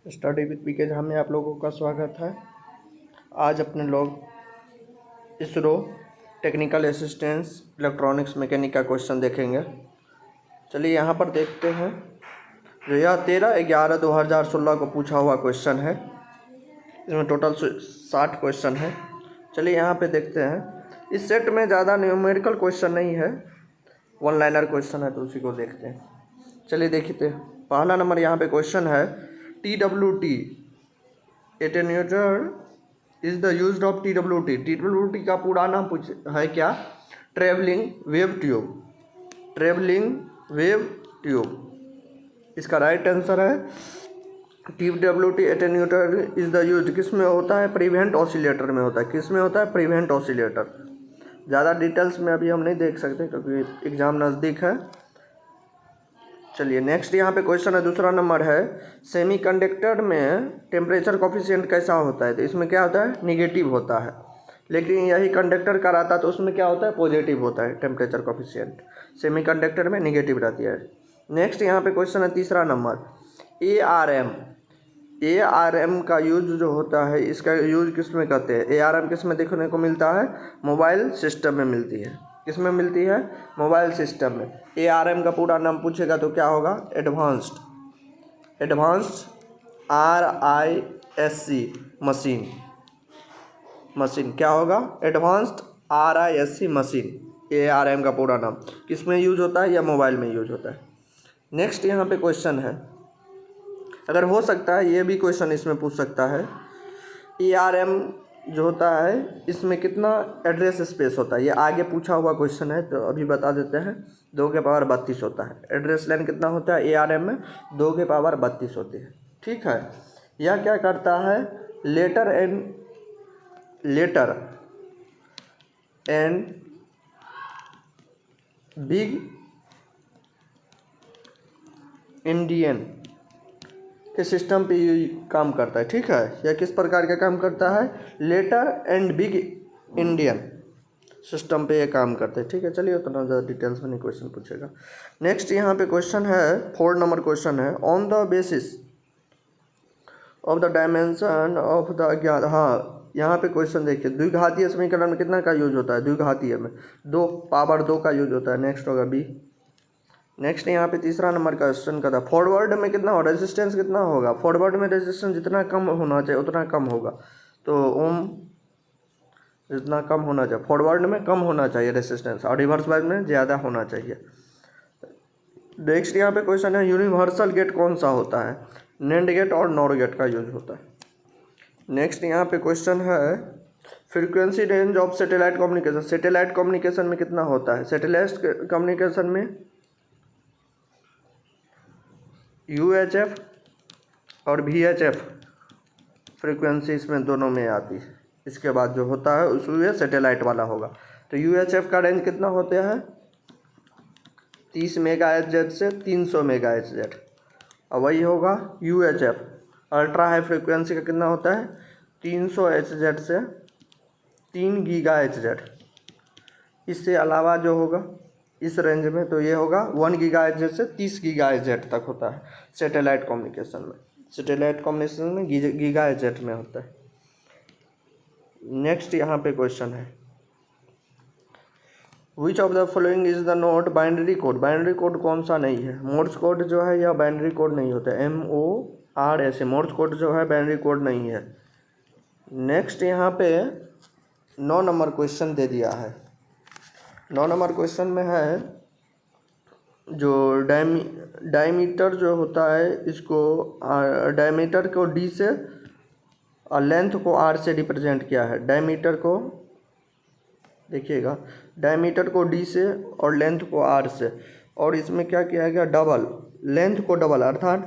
Study with पीके जहाँ में आप लोगों का स्वागत है। आज अपने लोग ISRO technical assistance electronics mechanic का क्वेश्चन देखेंगे। चलिए यहाँ पर देखते हैं। जो यह 13/11/2016 को पूछा हुआ क्वेश्चन है। इसमें टोटल 60 क्वेश्चन है। चलिए यहाँ पे देखते हैं। इस सेट में ज़्यादा न्यूमेरिकल क्वेश्चन नहीं है, वन लाइनर क्वेश्चन है, तो उसी को देखते हैं। चलिए देखते हैं। पहला नंबर यहाँ पे क्वेश्चन है, TWT attenuator is the use of TWT। TWT का पूरा नाम है क्या? Travelling wave tube. Travelling wave tube इसका राइट आंसर है। TWT attenuator is the use किस में होता है? प्रीवेंट ऑसिलेटर में होता है। किस में होता है? Prevent oscillator. ज़्यादा डिटेल्स में अभी हम नहीं देख सकते क्योंकि एग्ज़ाम नज़दीक है। चलिए नेक्स्ट यहाँ पे क्वेश्चन है, दूसरा नंबर है, सेमीकंडक्टर में टेम्परेचर कोफिशिएंट कैसा होता है? तो इसमें क्या होता है? निगेटिव होता है। लेकिन यही कंडक्टर का रहता है तो उसमें क्या होता है? पॉजिटिव होता है टेम्परेचर कोफिशिएंट। सेमीकंडक्टर में निगेटिव रहती है। नेक्स्ट यहाँ पे क्वेश्चन है, तीसरा नंबर, ARM का यूज जो होता है, इसका यूज किस में करते हैं? ARM किस में देखने को मिलता है? मोबाइल सिस्टम में मिलती है। किस में मिलती है? मोबाइल सिस्टम में। ARM का पूरा नाम पूछेगा तो क्या होगा? एडवांस्ड RISC मशीन क्या होगा? Advanced RISC machine. ARM का पूरा नाम किस में यूज होता है? या मोबाइल में यूज होता है। नेक्स्ट यहाँ पे क्वेश्चन है, अगर हो सकता है ये भी क्वेश्चन इसमें पूछ सकता है, ARM जो होता है इसमें कितना एड्रेस स्पेस होता है? ये आगे पूछा हुआ क्वेश्चन है तो अभी बता देते हैं। 2 के पावर 32 होता है। एड्रेस लाइन कितना होता है ARM में? 2 के पावर 32 होती है। ठीक है। यह क्या करता है? लेटर एंड बिग इंडियन के सिस्टम पे ये काम करता है। ठीक है। यह किस प्रकार का काम करता है? Letter and big Indian system पे ये काम करते हैं। ठीक है। चलिए उतना ज़्यादा डिटेल्स में नहीं क्वेश्चन पूछेगा। नेक्स्ट यहाँ पे क्वेश्चन है, 4 नंबर क्वेश्चन है, on the basis of the dimension of the अज्ञात। हाँ, यहाँ पे क्वेश्चन देखिए, द्विघातीय समीकरण में कितना का यूज होता है? द्विघातीय में 2 पावर 2 का यूज होता है। नेक्स्ट होगा बी। नेक्स्ट यहाँ पे तीसरा नंबर का क्वेश्चन का था, फॉरवर्ड में कितना हो, रेजिस्टेंस कितना होगा? फॉरवर्ड में रेजिस्टेंस जितना कम होना चाहिए उतना कम होगा। तो ओम जितना कम होना चाहिए, फॉरवर्ड में कम होना चाहिए रेजिस्टेंस, और रिवर्स बाइज में ज़्यादा होना चाहिए। नेक्स्ट यहाँ पे क्वेश्चन है, यूनिवर्सल गेट कौन सा होता है? नैंड गेट और नॉर गेट का यूज होता है। नेक्स्ट यहाँ पे क्वेश्चन है, frequency range of satellite communication. Satellite communication में कितना होता है? सैटेलाइट कम्युनिकेशन में UHF और VHF फ्रीक्वेंसी इसमें दोनों में आती है। इसके बाद जो होता है उसमें सैटेलाइट वाला होगा। तो UHF का रेंज कितना होता है? 30 MHz से 300 MHz। और वही होगा UHF। अल्ट्रा हाई फ्रीक्वेंसी का कितना होता है? 300 Hz से 3 GHz। इससे अलावा जो होगा इस रेंज में तो ये होगा 1 GHz से 30 GHz तक होता है सैटेलाइट कम्युनिकेशन में। सैटेलाइट कम्युनिकेशन में GHz में होता है। नेक्स्ट यहाँ पे क्वेश्चन है, which of the following is the not binary code. Binary code कौन सा नहीं है? मोर्स कोड जो है यह बाइनरी कोड नहीं होता है। MORS मोर्स कोड जो है बाइनरी कोड नहीं है। नेक्स्ट यहाँ पे 9 नंबर क्वेश्चन दे दिया है। 9 नंबर क्वेश्चन में है, जो डायमीटर जो होता है इसको डायमीटर को D से और लेंथ को R से रिप्रेजेंट किया है। डायमीटर को देखिएगा, डायमीटर को D से और लेंथ को R से, और इसमें क्या किया गया? डबल लेंथ को डबल, अर्थात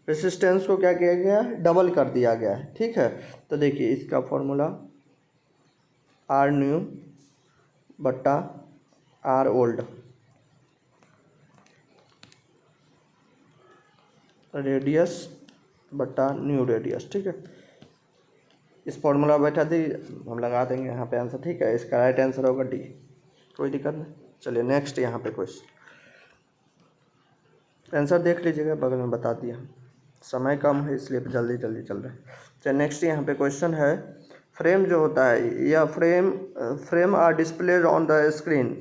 रेसिस्टेंस को क्या किया गया? डबल कर दिया गया है। ठीक है। तो देखिए इसका फॉर्मूला R न्यू बट्टा R ओल्ड, रेडियस बट्टा न्यू रेडियस। ठीक है। इस फॉर्मूला बैठा दी, हम लगा देंगे यहाँ पे आंसर। ठीक है। इसका राइट आंसर होगा D। कोई दिक्कत नहीं। चलिए नेक्स्ट यहाँ पे क्वेश्चन, आंसर देख लीजिएगा, बगल में बता दिया। समय कम है इसलिए जल्दी जल्दी चल रहा है। चलिए नेक्स्ट यहाँ पे क्वेश्चन है, फ्रेम जो होता है या frame are displayed on the screen,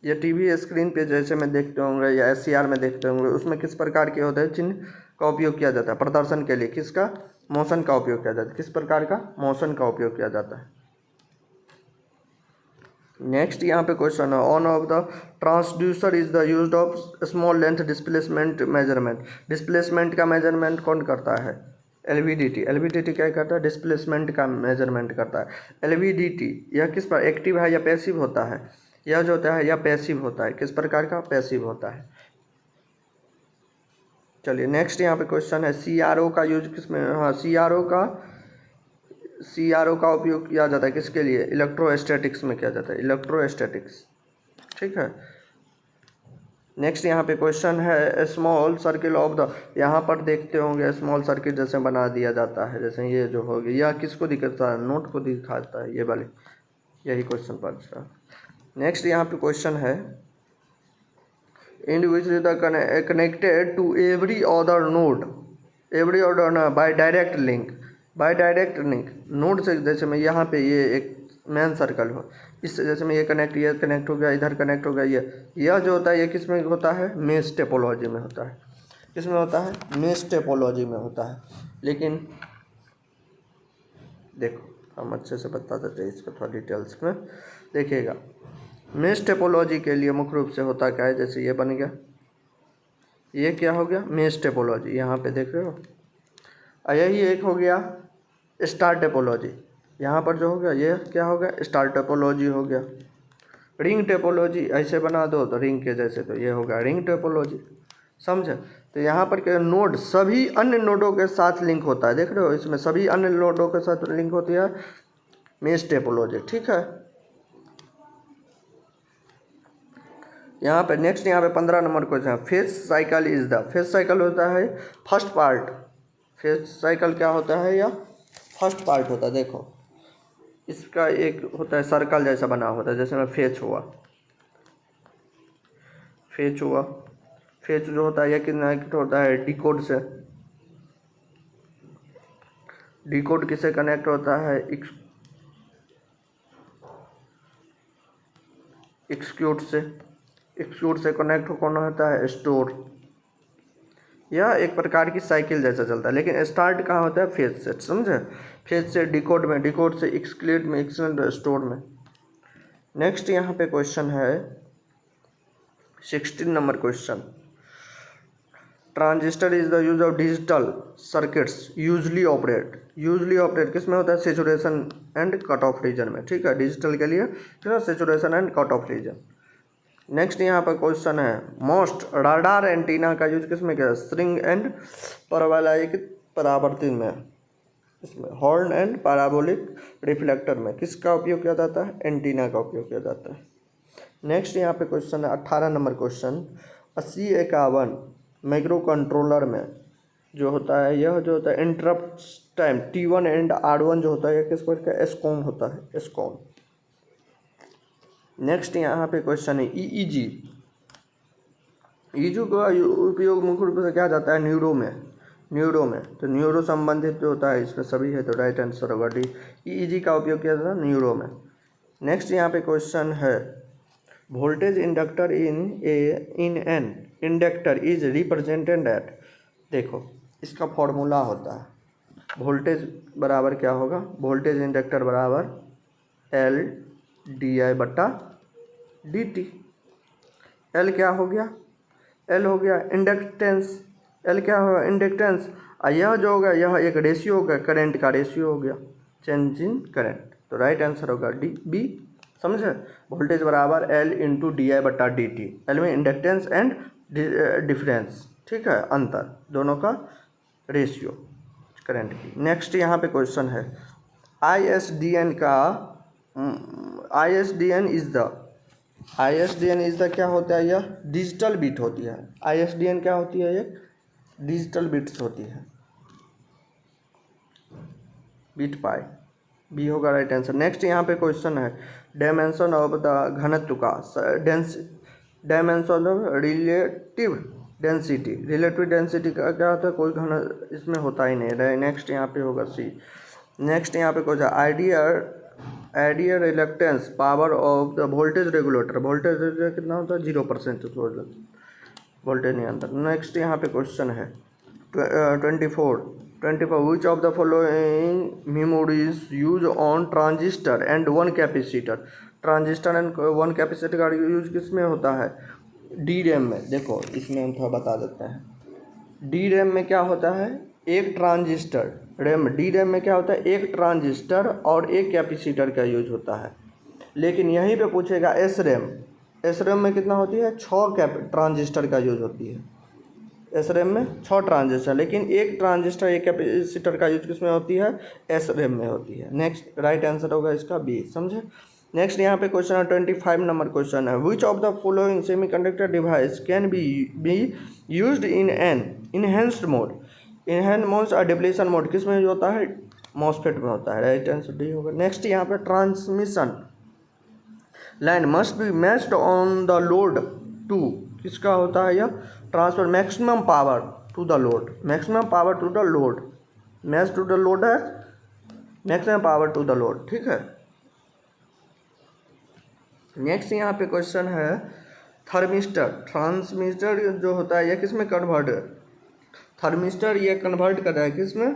ये टीवी स्क्रीन पे जैसे में देखते होंगे या एससीआर में देखते होंगे, उसमें किस प्रकार के होते हैं चिन्ह का उपयोग किया जाता है प्रदर्शन के लिए, किसका, मोशन का उपयोग किया जाता है, किस प्रकार का, मोशन का उपयोग किया जाता है। नेक्स्ट यहाँ पे क्वेश्चन है, on off the transducer is the use of small length displacement measurement, displacement का मेजरमेंट कौन करता है, एलवीडीटी। एलवीडीटी क्या करता है, डिस्प्लेसमेंट का मेजरमेंट करता है। एलवीडीटी यह किस पर एक्टिव है या पैसिव होता है, यह जो होता है या पैसिव होता है, किस प्रकार का, पैसिव होता है। चलिए नेक्स्ट यहाँ पे क्वेश्चन है, सीआरओ का यूज किसमें, हाँ सीआरओ का उपयोग किया जाता है किसके लिए, इलेक्ट्रोस्टैटिक्स में किया जाता है, इलेक्ट्रोस्टैटिक्स, ठीक है। नेक्स्ट यहाँ पे क्वेश्चन है, स्मॉल सर्किल ऑफ द, यहाँ पर देखते होंगे स्मॉल सर्किट जैसे बना दिया जाता है, जैसे ये जो हो गया, यह किसको दिखाता है, नोट को दिखाता है, ये वाले, यही क्वेश्चन पर। नेक्स्ट यहाँ पे क्वेश्चन है, individually the connected to every other node, every other by direct link, by direct link node से, जैसे में यहाँ पे ये एक मेन सर्कल हो, इससे जैसे में ये कनेक्ट हो गया, इधर कनेक्ट हो गया, यह जो होता है ये किस में होता है, मेश टोपोलॉजी में होता है, किस में होता है, मेश टोपोलॉजी में होता है। लेकिन देखो हम अच्छे से बता देते हैं इसको थोड़ा डिटेल्स में, देखिएगा मेश टोपोलॉजी के लिए मुख्य रूप से होता क्या है, जैसे ये बन गया, ये क्या हो गया, मेश टोपोलॉजी, यहाँ पे देख रहे हो, और यही एक हो गया स्टार टोपोलॉजी, यहाँ पर जो हो गया ये क्या हो गया, स्टार टोपोलॉजी हो गया। रिंग टोपोलॉजी ऐसे बना दो तो रिंग के जैसे, तो ये हो गया रिंग टोपोलॉजी, समझे। तो यहाँ पर क्या, नोड सभी अन्य नोडों के साथ लिंक होता है, देख रहे हो इसमें सभी अन्य नोडों के साथ लिंक होती है, मेश टोपोलॉजी, ठीक है। यहाँ पे नेक्स्ट यहाँ पे 15 नंबर क्वेश्चन है, phase cycle is the, phase cycle होता है फर्स्ट पार्ट, फेज साइकिल क्या होता है, या फर्स्ट पार्ट होता है। देखो इसका एक होता है सर्कल जैसा बना होता है, जैसे में फेज हुआ, फेज हुआ, फेज जो होता है यह कितना होता है, डिकोड से, डिकोड किससे कनेक्ट होता है, एक्सक्यूट से, एक्सक्यूट से कनेक्ट कौन होता है, स्टोर। यह एक प्रकार की साइकिल जैसा चलता है, लेकिन स्टार्ट कहाँ होता है, फेज से, समझे, फेज से डिकोड में, डिकोड से एक्सक्यूट में, एक्सक्यूट स्टोर में। नेक्स्ट यहाँ पे क्वेश्चन है 16 number question, transistor is the use of digital circuits usually operate किस में होता है, saturation and cut off region में, ठीक है, डिजिटल के लिए saturation and cut off region. Next यहाँ पर क्वेश्चन है, मोस्ट राडार एंटीना का यूज किस में किया, स्ट्रिंग एंड पैराबोलिक परावर्तित में, इसमें हॉर्न एंड पैराबोलिक रिफ्लेक्टर में किसका उपयोग किया जाता है, एंटीना का उपयोग किया जाता है। नेक्स्ट यहाँ पे क्वेश्चन है 18 नंबर क्वेश्चन, 8051 माइक्रो कंट्रोलर में जो होता है, यह जो होता है interrupt time T1 and R1 जो होता है, यह किस पर का, एस्कॉन होता है, एस्कॉन। नेक्स्ट यहाँ पे क्वेश्चन है ईईजी, ईजू का उपयोग मुख्य रूप से क्या जाता है, न्यूरो में, तो न्यूरो संबंधित जो होता है इसमें सभी है, तो राइट आंसर होगा डी, ईईजी का उपयोग किया जाता है न्यूरो में। नेक्स्ट यहाँ पे क्वेश्चन है, voltage inductor in an inductor is represented at, देखो इसका फॉर्मूला होता है, वोल्टेज बराबर क्या होगा, वोल्टेज इंडक्टर बराबर एल डी आई बट्टा डी टी। एल क्या हो गया, एल हो गया इंडक्टेंस, एल क्या होगा, इंडक्टेंस, और यह जो होगा यह एक रेशियो होगा, करंट का रेशियो हो गया, चेंज इन करंट, तो राइट आंसर होगा डी बी, समझे। वोल्टेज बराबर एल इंटू डी आई बट्टा डी टी, एल में इंडक्टेंस एंड डिफरेंस, ठीक है, अंतर दोनों का रेशियो करंट की। नेक्स्ट यहाँ पे क्वेश्चन है, ISDN का, ISDN इज द क्या होता है, यह डिजिटल बिट होती है, ISDN क्या होती है, ये डिजिटल बिट्स होती है, बिट पाई, बी होगा राइट आंसर। नेक्स्ट यहाँ पे क्वेश्चन है, डायमेंशन ऑफ द घनत्व का, dimension of relative density, relative density का क्या होता है, कोई घन इसमें होता ही नहीं। नेक्स्ट यहाँ पे होगा सी। नेक्स्ट यहाँ पे कुछ ideal reluctance power of the voltage regulator, voltage कितना होता है 0% वोल्टेज नियंत्रण। नेक्स्ट यहाँ पे क्वेश्चन है 24 विच of the following memories use on transistor and one capacitor, transistor and one capacitor का यूज किस में होता है, डी रैम में। देखो इसमें हम थोड़ा बता देते हैं। डी रैम में क्या होता है, एक ट्रांजिस्टर, रैम डी रैम में क्या होता है, एक ट्रांजिस्टर और एक कैपेसिटर का यूज होता है। लेकिन यहीं पे पूछेगा एस रैम में कितना होती है, 6 ट्रांजिस्टर का यूज होती है। एस रैम में 6 ट्रांजिस्टर, लेकिन एक ट्रांजिस्टर एक कैपेसिटर का यूज किस में होती है, एस रैम में होती है। नेक्स्ट राइट आंसर होगा इसका बी, समझे। नेक्स्ट यहाँ पे क्वेश्चन है 25 नंबर क्वेश्चन है which of the following semiconductor device can be used in an enhanced mode, enhance mode और डिप्लीशन मोड किस में यूज होता है, मॉसफेट में होता है। राइट आंसर डी होगा। नेक्स्ट यहाँ पे transmission line must be matched on the load to, किसका होता है यह, transfer maximum power to the load, maximum power to the load, match to the load है maximum power to the load, ठीक है। नेक्स्ट यहाँ पे क्वेश्चन है थर्मिस्टर, ट्रांसमिस्टर जो होता है यह किस में कन्वर्ट, थर्मिस्टर ये कन्वर्ट कर रहा है किस में,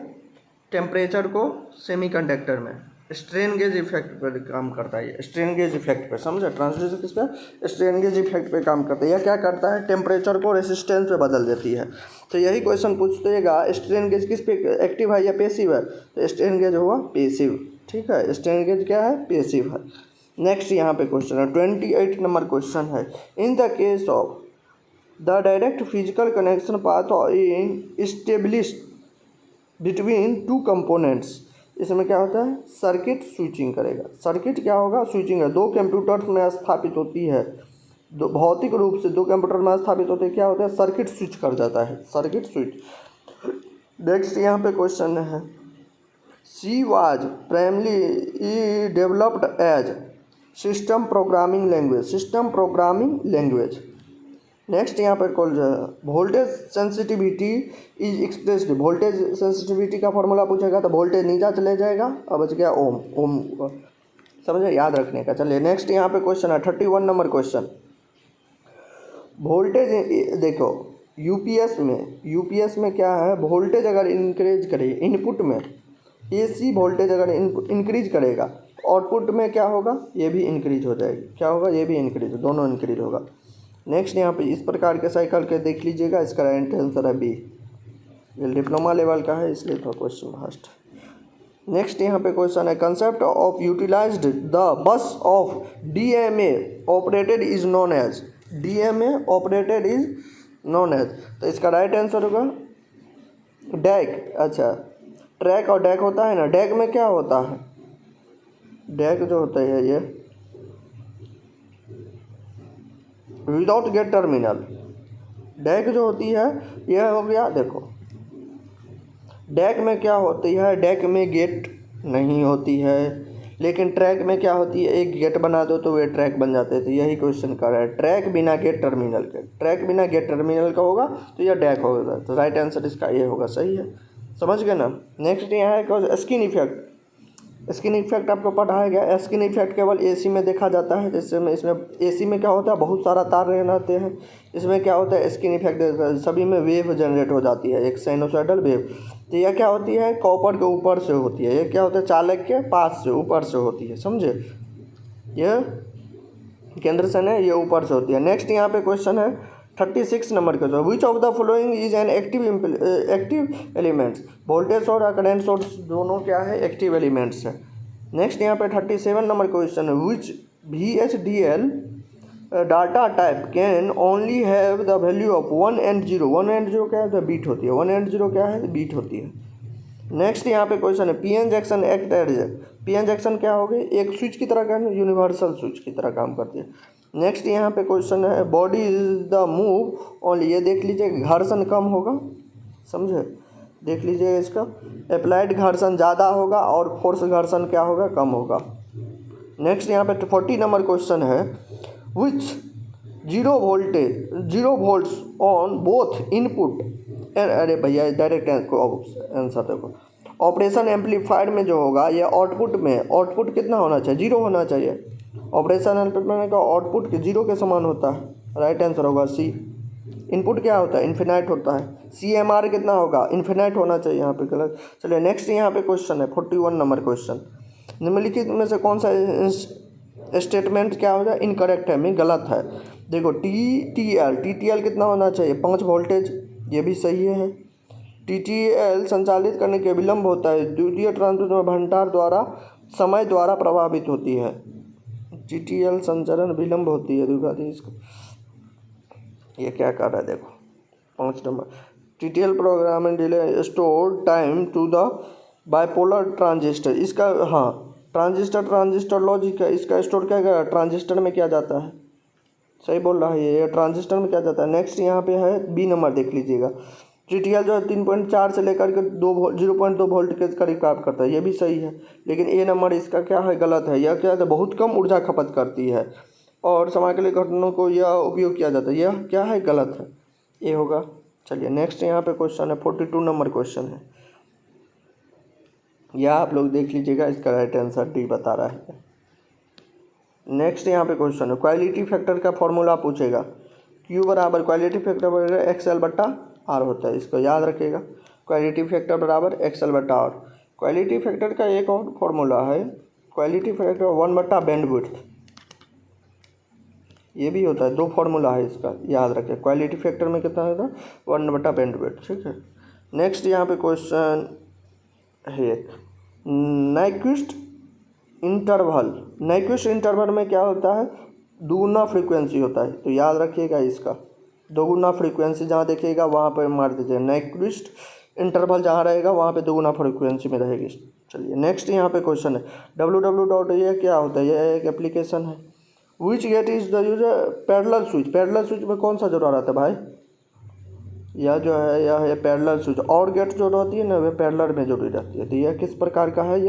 टेम्परेचर को सेमीकंडक्टर में। स्ट्रेन गेज इफेक्ट पर काम करता है, स्ट्रेन गेज इफेक्ट पे, समझे। ट्रांसड्यूसर किस पे, स्ट्रेन गेज इफेक्ट पे काम करता है। यह क्या करता है, टेम्परेचर को रेसिस्टेंस पे बदल देती है। तो यही क्वेश्चन पूछतेगा स्ट्रेन गेज किस पे एक्टिव है या पेसिव है, तो स्ट्रेन गेज होगा पेसिव, ठीक है। स्ट्रेन गेज क्या है, पेसिव है। नेक्स्ट यहाँ पे क्वेश्चन है 28 नंबर क्वेश्चन है in the case of the direct physical connection path in established between two components, इसमें क्या होता है, सर्किट स्विचिंग करेगा। सर्किट क्या होगा, स्विचिंग है। दो कंप्यूटर्स में स्थापित होती है, दो भौतिक रूप से दो कंप्यूटर में स्थापित होते हैं, क्या होता है, सर्किट स्विच कर जाता है, सर्किट स्विच। नेक्स्ट यहाँ पे क्वेश्चन है C was primarily developed as system programming language, system programming language. Next यहाँ पर call voltage sensitivity is expressed, voltage sensitivity का फॉर्मूला पूछेगा तो वोल्टेज नीचा चले जाएगा, अब बच गया ओम समझे, याद रखने का। चलिए नेक्स्ट यहाँ पे क्वेश्चन है 31 नंबर क्वेश्चन। वोल्टेज देखो यूपीएस में क्या है, वोल्टेज अगर इंक्रीज करे इनपुट में, एसी वोल्टेज अगर इंक्रीज करेगा आउटपुट में क्या होगा, ये भी इंक्रीज हो जाएगी, क्या होगा, ये भी इंक्रीज, दोनों इंक्रीज होगा। नेक्स्ट यहाँ पे इस प्रकार के साइकिल के देख लीजिएगा, इसका राइट आंसर है बी, ये डिप्लोमा लेवल का है इसलिए थोड़ा क्वेश्चन फास्ट। नेक्स्ट यहाँ पे क्वेश्चन है concept of utilised the bus of DMA operated is known as, DMA operated is known as, तो इसका राइट आंसर होगा डैक। अच्छा ट्रैक और डैक होता है ना, डैक में क्या होता है, डैक जो होता है ये विदाउट गेट टर्मिनल, डैक जो होती है यह हो गया। देखो डैक में क्या होती है, डैक में गेट नहीं होती है, लेकिन ट्रैक में क्या होती है, एक गेट बना दो तो वे ट्रैक बन जाते हैं। तो यही क्वेश्चन कर रहा है, ट्रैक बिना गेट टर्मिनल के, ट्रैक बिना गेट टर्मिनल का होगा तो यह डैक होगा। तो राइट आंसर इसका ये होगा, सही है, समझ गए ना। नेक्स्ट यहाँ है स्किन इफेक्ट, स्किन इफेक्ट आपको पढ़ाया गया। स्किन इफेक्ट केवल एसी में देखा जाता है, जैसे में इसमें एसी में क्या होता है, बहुत सारा तार रहते हैं, इसमें क्या होता है स्किन इफेक्ट सभी में वेव जनरेट हो जाती है, एक साइनोसॉइडल वेव। तो यह क्या होती है, कॉपर के ऊपर से होती है, ये क्या होता है चालक के पास से ऊपर से होती है, समझे, यह केंद्र से है, ये ऊपर से होती है। नेक्स्ट यहाँ पे क्वेश्चन है 36 नंबर का, जो विच of the following is an active elements, voltage source और करंट सोर्स दोनों क्या है, एक्टिव एलिमेंट्स है। नेक्स्ट यहाँ पे 37 नंबर क्वेश्चन है विच VHDL data type can only have the value of 1 and 0, 1 and 0 क्या है, तो बीट होती है, 1 and 0 क्या है, बीट होती है। नेक्स्ट यहाँ पे क्वेश्चन है PN junction act as, PN junction क्या हो गई, एक स्विच की तरह का, यूनिवर्सल स्विच की तरह काम करती है। नेक्स्ट यहाँ पे क्वेश्चन है body is the move only, ये देख लीजिए घर्षण कम होगा, समझे, देख लीजिए इसका अप्लाइड घर्षण ज़्यादा होगा और फोर्स घर्षण क्या होगा, कम होगा। नेक्स्ट यहाँ पे 40 नंबर क्वेश्चन है which zero volts on both input. अरे भैया डायरेक्ट आंसर देखो, ऑपरेशन एम्पलीफायर में जो होगा ये आउटपुट कितना होना चाहिए, जीरो होना चाहिए। ऑपरेशन एम्पलीफायर का आउटपुट के जीरो के समान होता है, राइट आंसर होगा सी। इनपुट क्या होता है, इन्फिनाइट होता है। CMR कितना होगा, इन्फिनाइट होना चाहिए, यहाँ पे गलत। चलिए नेक्स्ट यहाँ पे क्वेश्चन है 41 नंबर क्वेश्चन। निम्नलिखित में से कौन सा स्टेटमेंट क्या होगा, इनकरेक्ट है, में गलत है। देखो TTL कितना होना चाहिए, 5 वोल्टेज, ये भी सही है। TTL संचालित करने के विलंब होता है, द्वितीय ट्रांसमिशन भंडार द्वारा समय द्वारा प्रभावित होती है। TTL संचरण विलंब होती है, दिखा दी इसको। ये क्या कर रहा है देखो 5 number, TTL program and delay store time to the bipolar transistor. इसका हाँ ट्रांजिस्टर लॉजिक है, इसका स्टोर क्या करेगा, ट्रांजिस्टर में किया जाता है। सही बोल रहा है ये, ट्रांजिस्टर में किया जाता है। नेक्स्ट यहाँ पे है बी नंबर, देख लीजिएगा। TTL जो है 3.4 से लेकर के 0.2 वोल्ट के करीब काम करता है, ये भी सही है। लेकिन ए नंबर इसका क्या है, गलत है। यह क्या है, बहुत कम ऊर्जा खपत करती है और समय के लिए घटनाओं को यह उपयोग किया जाता है, यह क्या है, गलत है, ये होगा। चलिए नेक्स्ट यहाँ पे क्वेश्चन है 42 नंबर क्वेश्चन है, यह आप लोग देख लीजिएगा, इसका राइट आंसर डी बता रहा है। नेक्स्ट यहाँ पे क्वेश्चन है, क्वालिटी फैक्टर का फॉर्मूला पूछेगा। Q बराबर क्वालिटी फैक्टर बराबर XL/R होता है, इसको याद रखिएगा। क्वालिटी फैक्टर बराबर XL/R। क्वालिटी फैक्टर का एक और फॉर्मूला है, क्वालिटी फैक्टर 1/, बैंडविड्थ, ये भी होता है। 2 फार्मूला है इसका, याद रखें। क्वालिटी फैक्टर में कितना होगा, 1/, बैंडविड्थ, ठीक है। नेक्स्ट यहाँ पे क्वेश्चन है नाइक्विस्ट इंटरवल में क्या होता है, दुगुना फ्रीक्वेंसी होता है, तो याद रखिएगा इसका। दोगुना फ्रीक्वेंसी जहाँ देखिएगा वहाँ पर मार दीजिए, नाइक्विस्ट इंटरवल जहाँ रहेगा वहाँ पे दोगुना फ्रीक्वेंसी में रहेगी। चलिए नेक्स्ट यहाँ पे क्वेश्चन है www, ये क्या होता है, यह एक एप्लीकेशन है। Which gate is the user parallel switch में कौन सा जुड़ा रहता है भाई, यह जो है यह है पैरेलल स्विच। और गेट जो रहती है ना वह पैरेलल में जुड़ी रहती है, तो यह किस प्रकार का है,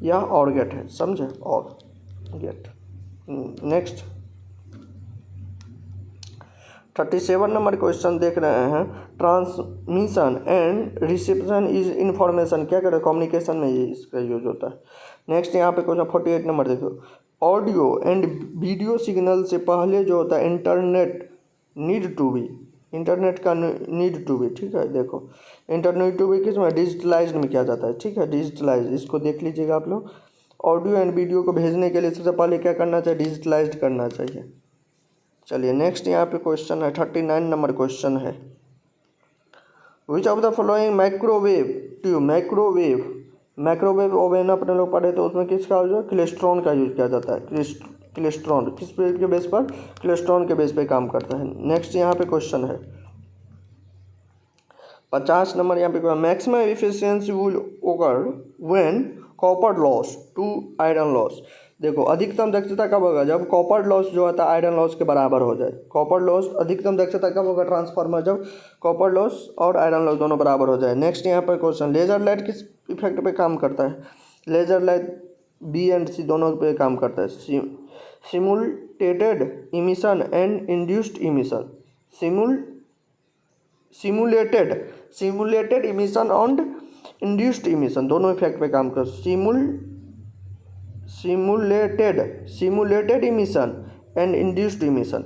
यह और गेट है, समझे, और गेट। नेक्स्ट 37 नंबर क्वेश्चन देख रहे हैं, transmission and reception is information, क्या करें, कम्युनिकेशन में ये इसका यूज होता है। नेक्स्ट यहाँ पे क्वेश्चन 48 नंबर देखो, ऑडियो एंड वीडियो सिग्नल से पहले जो होता है इंटरनेट का नीड टू बी, ठीक है। देखो इंटरनेट टू बी किस में, डिजिटलाइज्ड में किया जाता है, ठीक है, डिजिटलाइज, इसको देख लीजिएगा आप लोग। ऑडियो एंड वीडियो को भेजने के लिए सबसे पहले क्या करना चाहिए, डिजिटलाइज्ड करना चाहिए। चलिए नेक्स्ट यहाँ पे क्वेश्चन है 39 नंबर क्वेश्चन है, which of the following microwave oven अपने लोग पढ़े तो उसमें किसका यूज है, क्लेस्ट्रॉन का यूज किया जाता है। क्लेस्ट्रॉन किस के बेस पर, क्लेस्ट्रॉन के बेस पे काम करता है। नेक्स्ट यहाँ पे क्वेश्चन है 50 नंबर, यहाँ पे maximum efficiency will occur when copper loss to iron loss. देखो अधिकतम दक्षता कब होगा, जब कॉपर लॉस जो होता है आयरन लॉस के बराबर हो जाए। कॉपर लॉस अधिकतम दक्षता कब होगा ट्रांसफार्मर, जब कॉपर लॉस और आयरन लॉस दोनों बराबर हो जाए। नेक्स्ट यहाँ पर क्वेश्चन, लेजर लाइट किस इफेक्ट पे काम करता है, लेजर लाइट बी एंड सी दोनों पे काम करता है। Simulated emission and induced emission, simulated emission and induced emission दोनों इफेक्ट पे काम कर। Simulated emission and induced emission.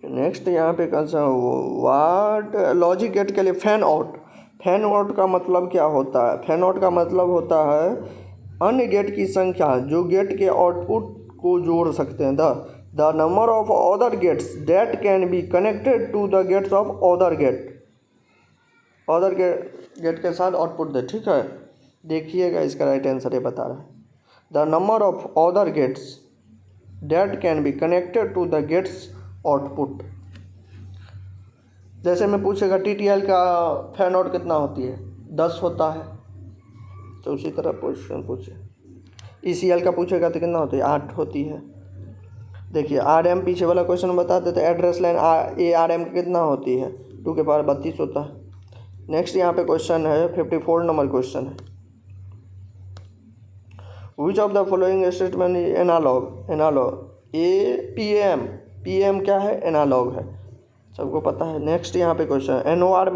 Next यहाँ पे वाट लॉजिक गेट के लिए फैन आउट का मतलब क्या होता है, फैन आउट का मतलब होता है अन्य गेट की संख्या जो गेट के आउटपुट को जोड़ सकते हैं। The number of other gates that can be connected to the gates of other gate के साथ आउटपुट दे, ठीक है। देखिएगा इसका राइट आंसर ये बता रहा है, the number of other gates that can be connected to the gates output. जैसे मैं पूछेगा TTL का फैन आउट कितना होती है, 10 होता है, तो उसी तरह क्वेश्चन पूछे। ECL का पूछेगा तो कितना होती है, 8 होती है। देखिए RM पीछे वाला क्वेश्चन बता देते, एड्रेस लाइन ARM कितना होती है, 2 के पावर 32 होता है। नेक्स्ट यहाँ पे क्वेश्चन है 54 नंबर क्वेश्चन है, which of the following statement analogue, analogue P M क्या है, एनालॉग है, सबको पता है। नेक्स्ट यहाँ पे क्वेश्चन है NOR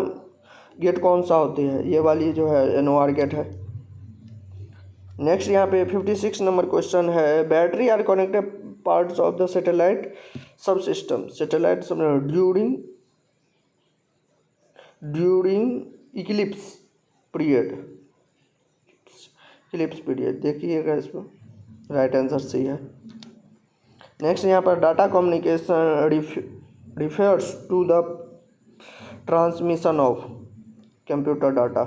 गेट कौन सा होती है, ये वाली जो है NOR गेट है। नेक्स्ट यहाँ पे 56 नंबर क्वेश्चन है battery are connected parts of the satellite सब सिस्टम, सैटेलाइट सब during Eclipse period, Eclipse period देखिएगा, इसमें राइट आंसर सही है। नेक्स्ट यहाँ पर data communication refers to the transmission of computer data.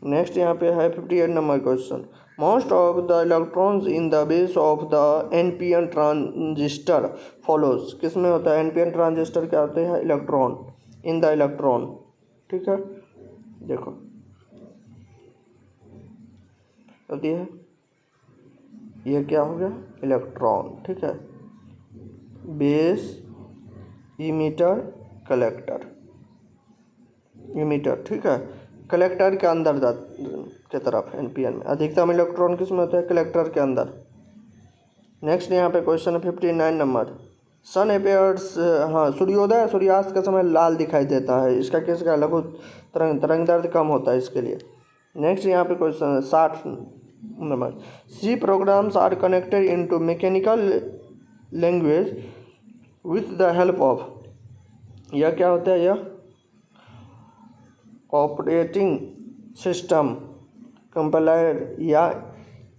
Next यहाँ पे है 58 number question most of the electrons in the base of the NPN transistor follows, किस में होता है NPN ट्रांजिस्टर, क्या होते हैं इलेक्ट्रॉन, इन द इलेक्ट्रॉन, ठीक है। देखो होती है, ये क्या हो गया इलेक्ट्रॉन, ठीक है। बेस इमीटर कलेक्टर, इमीटर ठीक है, कलेक्टर के अंदर के तरफ NPN में अधिकतम इलेक्ट्रॉन किस में होता है, कलेक्टर के अंदर। नेक्स्ट यहाँ पे क्वेश्चन है 59 नंबर सन अपेयर्स, हाँ सूर्योदय सूर्यास्त का समय लाल दिखाई देता है, इसका किस का लघु तरंग दैर्ध्य कम होता है इसके लिए। नेक्स्ट यहाँ पे क्वेश्चन है 60 number C programs are connected into mechanical language with the help of, यह क्या होता है, यह ऑपरेटिंग सिस्टम, कंपाइलर या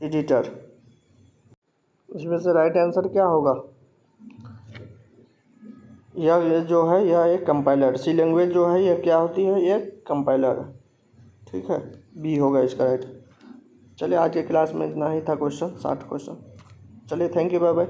एडिटर। इसमें से राइट आंसर क्या होगा, यह जो है यह एक कंपाइलर, सी लैंग्वेज जो है यह क्या होती है, यह कंपाइलर, ठीक है, बी होगा इसका राइट। चलिए आज के क्लास में इतना ही था क्वेश्चन, 60 क्वेश्चन। चलिए थैंक यू, बाय बाय।